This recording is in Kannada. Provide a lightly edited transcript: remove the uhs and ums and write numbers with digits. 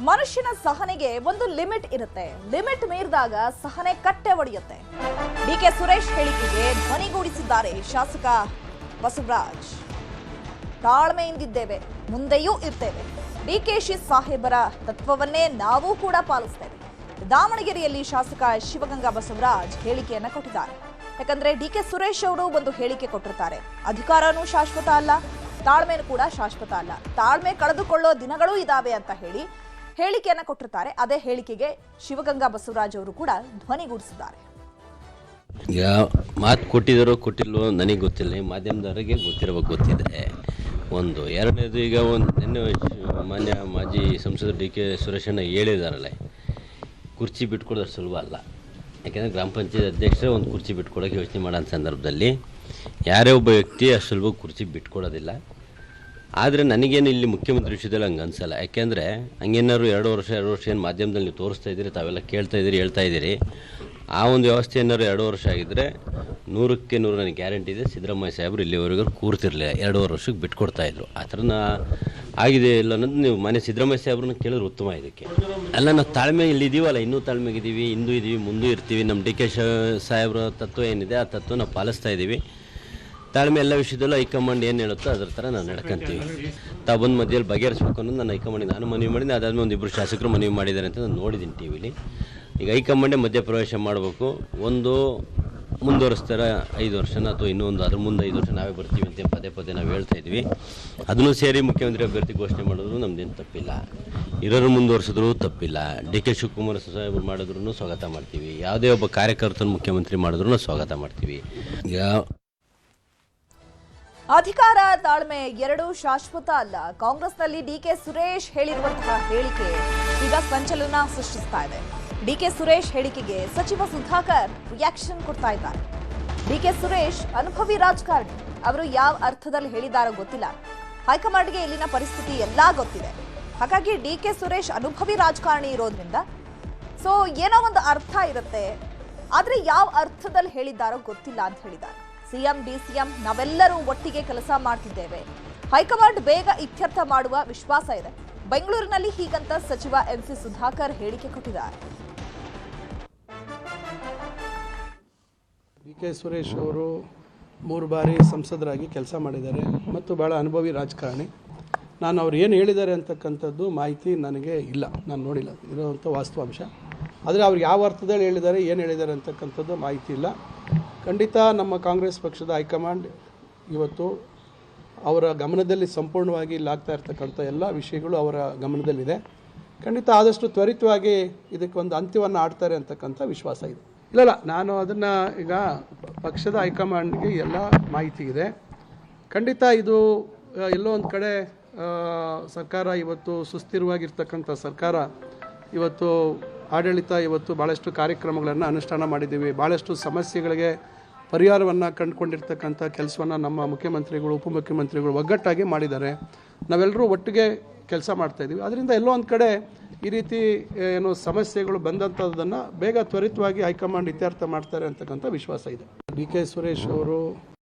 ಮನುಷ್ಯನ ಸಹನೆಗೆ ಒಂದು ಲಿಮಿಟ್ ಇರುತ್ತೆ. ಲಿಮಿಟ್ ಮೀರಿದಾಗ ಸಹನೆ ಕಟ್ಟೆ ಒಡೆಯುತ್ತೆ. ಡಿಕೆ ಸುರೇಶ್ ಹೇಳಿಕೆಗೆ ಧ್ವನಿಗೂಡಿಸಿದ್ದಾರೆ ಶಾಸಕ ಬಸವರಾಜ್. ತಾಳ್ಮೆಯಿಂದಿದ್ದೇವೆ, ಮುಂದೆಯೂ ಇರ್ತೇವೆ. ಡಿಕೆಶಿ ಸಾಹೇಬರ ತತ್ವವನ್ನೇ ನಾವು ಕೂಡ ಪಾಲಿಸ್ತೇವೆ. ದಾವಣಗೆರೆಯಲ್ಲಿ ಶಾಸಕ ಶಿವಗಂಗಾ ಬಸವರಾಜ್ ಹೇಳಿಕೆಯನ್ನ ಕೊಟ್ಟಿದ್ದಾರೆ. ಯಾಕಂದ್ರೆ ಡಿಕೆ ಸುರೇಶ್ ಅವರು ಒಂದು ಹೇಳಿಕೆ ಕೊಟ್ಟಿರ್ತಾರೆ, ಅಧಿಕಾರನೂ ಶಾಶ್ವತ ಅಲ್ಲ, ತಾಳ್ಮೆನೂ ಕೂಡ ಶಾಶ್ವತ ಅಲ್ಲ, ತಾಳ್ಮೆ ಕಳೆದುಕೊಳ್ಳೋ ದಿನಗಳೂ ಇದಾವೆ ಅಂತ ಹೇಳಿ ಹೇಳಿಕೆಯನ್ನ ಕೊಟ್ಟಿರ್ತಾರೆ. ಅದೇ ಹೇಳಿಕೆಗೆ ಶಿವಗಂಗಾ ಬಸವರಾಜ್ ಅವರು ಕೂಡ ಧ್ವನಿಗೂಡಿಸಿದ್ದಾರೆ. ಮಾತು ಕೊಟ್ಟಿಲ್ವೋ ನನಗೆ ಗೊತ್ತಿಲ್ಲ, ಮಾಧ್ಯಮದವರಿಗೆ ಗೊತ್ತಿದೆ. ಒಂದು ಎರಡನೇದು, ಈಗ ನಿನ್ನೆ ಮಾಜಿ ಸಂಸದರು ಡಿ ಕೆ ಸುರೇಶಣ್ಣ ಹೇಳಿದಾರಲ್ಲ, ಕುರ್ಚಿ ಬಿಟ್ಕೊಡೋದು ಸುಲಭ ಅಲ್ಲ. ಯಾಕೆಂದರೆ ಗ್ರಾಮ ಪಂಚಾಯತ್ ಅಧ್ಯಕ್ಷರೇ ಒಂದು ಕುರ್ಚಿ ಬಿಟ್ಕೊಡೋಕೆ ಯೋಚನೆ ಮಾಡೋ ಸಂದರ್ಭದಲ್ಲಿ ಯಾರೇ ಒಬ್ಬ ವ್ಯಕ್ತಿ ಅಷ್ಟು ಸುಲಭ ಕುರ್ಚಿ ಬಿಟ್ಕೊಡೋದಿಲ್ಲ. ಆದರೆ ನನಗೇನು ಇಲ್ಲಿ ಮುಖ್ಯಮಂತ್ರಿ ವಿಷಯದಲ್ಲಿ ಹಂಗೆ ಅನಿಸಲ್ಲ. ಯಾಕೆಂದರೆ ಹಂಗೇನಾದ್ರು ಎರಡು ವರ್ಷ ಏನು ಮಾಧ್ಯಮದಲ್ಲಿ ನೀವು ತೋರಿಸ್ತಾ ಇದ್ದೀರಿ, ತಾವೆಲ್ಲ ಕೇಳ್ತಾ ಇದ್ದೀರಿ, ಹೇಳ್ತಾ ಇದ್ದೀರಿ. ಆ ಒಂದು ವ್ಯವಸ್ಥೆ ಏನಾದ್ರು 2 ವರ್ಷ ಆಗಿದ್ದರೆ 100ಕ್ಕೆ 100 ನನಗೆ ಗ್ಯಾರಂಟಿ ಇದೆ, ಸಿದ್ದರಾಮಯ್ಯ ಸಾಹೇಬರು ಇಲ್ಲಿವರೆಗೂ ಕೂರ್ತಿರಲಿಲ್ಲ, 2.5 ವರ್ಷಕ್ಕೆ ಬಿಟ್ಕೊಡ್ತಾಯಿದ್ರು. ಆ ಥರನ ಆಗಿದೆ ಇಲ್ಲ ಅನ್ನೋದು ನೀವು ಮನೆ ಸಿದ್ದರಾಮಯ್ಯ ಸಾಹೇಬ್ರನ್ನ ಕೇಳಿದ್ರೆ ಉತ್ತಮ. ಇದಕ್ಕೆ ಅಲ್ಲ, ನಾವು ತಾಳ್ಮೆ ಇಲ್ಲಿದ್ದೀವಲ್ಲ, ಇನ್ನೂ ತಾಳ್ಮೆಗಿದ್ದೀವಿ, ಇಂದು ಇದ್ದೀವಿ, ಮುಂದೂ ಇರ್ತೀವಿ. ನಮ್ಮ ಡಿ ಕೆ ಸಾಹೇಬ್ರ ತತ್ವ ಏನಿದೆ ಆ ತತ್ವ ನಾವು ಪಾಲಿಸ್ತಾ ಇದ್ದೀವಿ. ತಾಳ್ಮೆ ಎಲ್ಲ ವಿಷಯದಲ್ಲೂ ಹೈಕಮಾಂಡ್ ಏನು ಹೇಳುತ್ತೋ ಅದರ ಥರ ನಾವು ನಡ್ಕೊಂತೀವಿ. ತಾವು ಬಂದು ಮಧ್ಯದಲ್ಲಿ ಬಗೆಹರಿಸ್ಬೇಕು ಅನ್ನೋದು ನಾನು ಹೈಕಮಾಂಡಿಗೆ ನಾನು ಮನವಿ ಮಾಡಿದ್ದೀನಿ. ಅದಾದ್ಮೇಲೆ ಒಂದಿಬ್ಬರು ಶಾಸಕರು ಮನವಿ ಮಾಡಿದ್ದಾರೆ ಅಂತ ನಾನು ನೋಡಿದ್ದೀನಿ ಟಿ ವಿಲಿ. ಈಗ ಹೈಕಮಾಂಡೇ ಮಧ್ಯಪ್ರವೇಶ ಮಾಡಬೇಕು. ಒಂದು ಮುಂದುವರಿಸ್ತಾರ 5 ವರ್ಷನ, ಅಥವಾ ಇನ್ನೊಂದು ಅದ್ರ ಮುಂದೆ 5 ವರ್ಷ ನಾವೇ ಬರ್ತೀವಿ ಅಂತ ಪದೇ ನಾವು ಹೇಳ್ತಾ ಇದ್ವಿ. ಅದನ್ನು ಸೇರಿ ಮುಖ್ಯಮಂತ್ರಿ ಅಭ್ಯರ್ಥಿ ಘೋಷಣೆ ಮಾಡಿದ್ರು ನಮ್ದೇನು ತಪ್ಪಿಲ್ಲ, ಇರೋರು ಮುಂದುವರಿಸಿದ್ರು ತಪ್ಪಿಲ್ಲ. ಡಿ ಕೆ ಶಿವಕುಮಾರ್ ಸಾಹೇಬರು ಮಾಡಿದ್ರು ಸ್ವಾಗತ ಮಾಡ್ತೀವಿ. ಯಾವುದೇ ಒಬ್ಬ ಕಾರ್ಯಕರ್ತನ ಮುಖ್ಯಮಂತ್ರಿ ಮಾಡಿದ್ರು ಸ್ವಾಗತ ಮಾಡ್ತೀವಿ. ಈಗ ಅಧಿಕಾರ ತಾಳ್ಮೆ ಎರಡೂ ಶಾಶ್ವತ ಅಲ್ಲ. ಕಾಂಗ್ರೆಸ್ನಲ್ಲಿ ಡಿಕೆ ಸುರೇಶ್ ಹೇಳಿರುವಂತಹ ಹೇಳಿಕೆ ಈಗ ಸಂಚಲನ ಸೃಷ್ಟಿಸ್ತಾ ಇದೆ. ಡಿಕೆ ಸುರೇಶ್ ಹೇಳಿಕೆಗೆ ಸಚಿವ ಸುಧಾಕರ್ ರಿಯಾಕ್ಷನ್ ಕೊಡ್ತಾ ಇದ್ದಾರೆ. ಡಿಕೆ ಸುರೇಶ್ ಅನುಭವಿ ರಾಜಕಾರಣಿ, ಅವರು ಯಾವ ಅರ್ಥದಲ್ಲಿ ಹೇಳಿದಾರೋ ಗೊತ್ತಿಲ್ಲ. ಹೈಕಮಾಂಡ್ಗೆ ಇಲ್ಲಿನ ಪರಿಸ್ಥಿತಿ ಎಲ್ಲಾ ಗೊತ್ತಿದೆ. ಹಾಗಾಗಿ ಡಿಕೆ ಸುರೇಶ್ ಅನುಭವಿ ರಾಜಕಾರಣಿ ಇರೋದ್ರಿಂದ ಸೊ ಏನೋ ಒಂದು ಅರ್ಥ ಇರುತ್ತೆ, ಆದ್ರೆ ಯಾವ ಅರ್ಥದಲ್ಲಿ ಹೇಳಿದ್ದಾರೋ ಗೊತ್ತಿಲ್ಲ ಅಂತ ಹೇಳಿದ್ದಾರೆ. ಸಿಎಂ ಡಿಸಿಎಂ ನಾವೆಲ್ಲರೂ ಒಟ್ಟಿಗೆ ಕೆಲಸ ಮಾಡ್ತಿದ್ದೇವೆ, ಹೈಕಮಾಂಡ್ ಬೇಗ ಇತ್ಯರ್ಥ ಮಾಡುವ ವಿಶ್ವಾಸ ಇದೆ. ಬೆಂಗಳೂರಿನಲ್ಲಿ ಹೀಗಂತ ಸಚಿವ ಎಂಸಿ ಸುಧಾಕರ್ ಹೇಳಿಕೆ ಕೊಟ್ಟಿದ್ದಾರೆ. ಡಿ.ಕೆ. ಸುರೇಶ್ ಅವರು 3 ಬಾರಿ ಸಂಸದರಾಗಿ ಕೆಲಸ ಮಾಡಿದ್ದಾರೆ ಮತ್ತು ಭಾಳ ಅನುಭವಿ ರಾಜಕಾರಣಿ. ನಾನು ಅವ್ರು ಏನು ಹೇಳಿದ್ದಾರೆ ಅಂತಕ್ಕಂಥದ್ದು ಮಾಹಿತಿ ನನಗೆ ಇಲ್ಲ, ನಾನು ನೋಡಿಲ್ಲ, ಇರೋವಂಥ ವಾಸ್ತವಾಂಶ. ಆದರೆ ಅವ್ರು ಯಾವ ಅರ್ಥದಲ್ಲಿ ಹೇಳಿದ್ದಾರೆ, ಏನು ಹೇಳಿದ್ದಾರೆ ಅಂತಕ್ಕಂಥದ್ದು ಮಾಹಿತಿ ಇಲ್ಲ. ಖಂಡಿತ ನಮ್ಮ ಕಾಂಗ್ರೆಸ್ ಪಕ್ಷದ ಹೈಕಮಾಂಡ್ ಇವತ್ತು ಅವರ ಗಮನದಲ್ಲಿ ಸಂಪೂರ್ಣವಾಗಿ ಇಲ್ಲಾಗ್ತಾ ಇರ್ತಕ್ಕಂಥ ಎಲ್ಲ ವಿಷಯಗಳು ಅವರ ಗಮನದಲ್ಲಿದೆ. ಖಂಡಿತ ಆದಷ್ಟು ತ್ವರಿತವಾಗಿ ಇದಕ್ಕೆ ಒಂದು ಅಂತ್ಯವನ್ನು ಆಡ್ತಾರೆ ಅಂತಕ್ಕಂಥ ವಿಶ್ವಾಸ ಇದೆ. ಇಲ್ಲ, ನಾನು ಅದನ್ನು ಈಗ ಪಕ್ಷದ ಹೈಕಮಾಂಡ್ಗೆ ಎಲ್ಲ ಮಾಹಿತಿ ಇದೆ. ಖಂಡಿತ ಇದು ಎಲ್ಲೋ ಒಂದು ಕಡೆ ಸರ್ಕಾರ ಇವತ್ತು ಸುಸ್ಥಿರವಾಗಿರ್ತಕ್ಕಂಥ ಸರ್ಕಾರ, ಇವತ್ತು ಆಡಳಿತ, ಇವತ್ತು ಭಾಳಷ್ಟು ಕಾರ್ಯಕ್ರಮಗಳನ್ನು ಅನುಷ್ಠಾನ ಮಾಡಿದ್ದೀವಿ. ಭಾಳಷ್ಟು ಸಮಸ್ಯೆಗಳಿಗೆ ಪರಿಹಾರವನ್ನು ಕಂಡುಕೊಂಡಿರ್ತಕ್ಕಂಥ ಕೆಲಸವನ್ನು ನಮ್ಮ ಮುಖ್ಯಮಂತ್ರಿಗಳು, ಉಪಮುಖ್ಯಮಂತ್ರಿಗಳು ಒಗ್ಗಟ್ಟಾಗಿ ಮಾಡಿದ್ದಾರೆ. ನಾವೆಲ್ಲರೂ ಒಟ್ಟಿಗೆ ಕೆಲಸ ಮಾಡ್ತಾಯಿದ್ದೀವಿ. ಅದರಿಂದ ಎಲ್ಲೋ ಒಂದು ಕಡೆ ಈ ರೀತಿ ಏನು ಸಮಸ್ಯೆಗಳು ಬಂದಂಥದ್ದನ್ನು ಬೇಗ ತ್ವರಿತವಾಗಿ ಹೈಕಮಾಂಡ್ ಇತ್ಯರ್ಥ ಮಾಡ್ತಾರೆ ಅಂತಕ್ಕಂಥ ವಿಶ್ವಾಸ ಇದೆ. ಡಿ ಕೆ ಸುರೇಶ್ ಅವರು